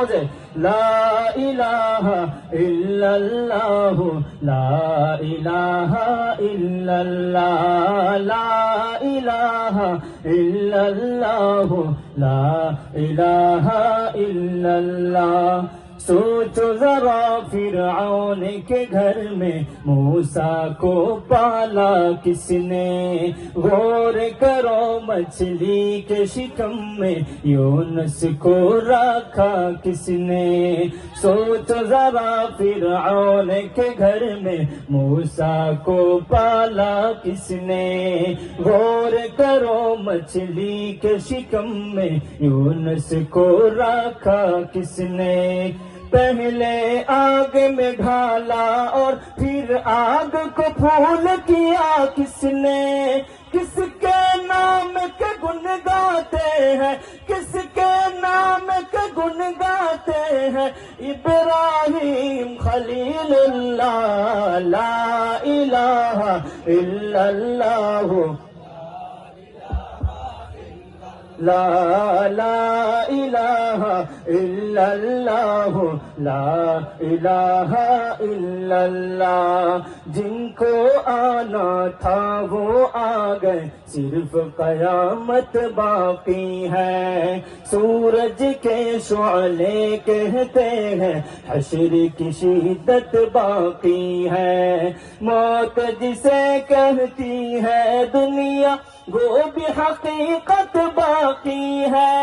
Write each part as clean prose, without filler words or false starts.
আওয়াজে লা ইলাহা ইল্লাল্লাহ লা ইলাহা ইল্লাল্লাহ লা ইলাহা ইল্লাল্লাহ লা ইলাহা ইল্লাল্লাহ। सोचो जरा फिरऔन के घर में मूसा को पाला किसने, गौर करो मछली के शिकम में यूनुस को रखा किसने। सोचो जरा फिरऔन के घर में मूसा को पाला किसने, गौर करो मछली के शिकम में यूनुस को रखा किसने। पहले आग में ढाला और फिर आग को फूल किया किसने। किसके नाम के गुण गाते हैं, किसके नाम के गुण गाते हैं, इब्राहिम खलीलुल्लाह ला इलाहा इल्लल्लाह ला ला इलाहा इल्लल्लाह ला इलाहा इल्लल्लाह। जिनको आना था वो आ गए, सिर्फ कयामत बाकी है। सूरज के शुअले कहते हैं हश्र की शिद्दत बाकी है। मौत जिसे कहती है दुनिया वो भी हकीकत बाकी है।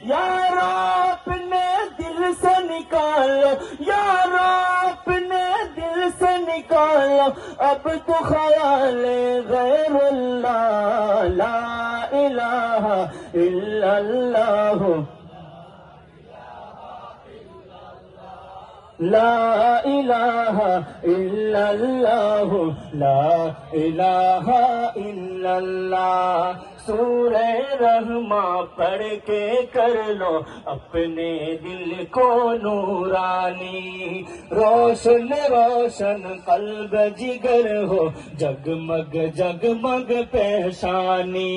यारो अपने दिल से निकालो, यारो अपने दिल से निकालो अब तो ख्याल गैरुल्लाह ला इलाहा इल्लल्लाह ला इलाहा इल्लल्लाह ला इलाहा इल्लल्लाह। सूरे रहमा पढ़ के कर लो अपने दिल को नूरानी, रोशन रोशन कल्ब जिगर हो जगमग जगमग पेशानी।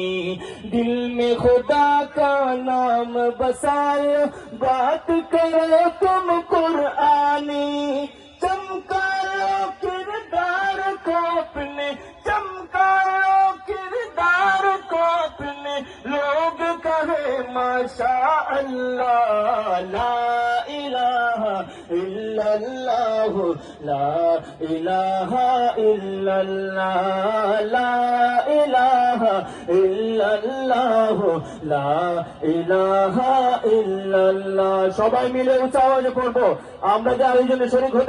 दिल में खुदा का नाम बसाओ, बात करो तुम कुरआनी। चमका लो किरदार को अपने, चमका लो किरदार को अपने, लोग कहे माशा अल्लाह ला इलाहा इल्लल्लाह ला इलाहा इल्लल्लाह ला इलाहा इल्लल्लाह ला इलाहा इल्लल्लाह। সবাই মিলে উচ্চ আওয়াজে পড়বো, আমরা যে আরেকজনের শরীক হতে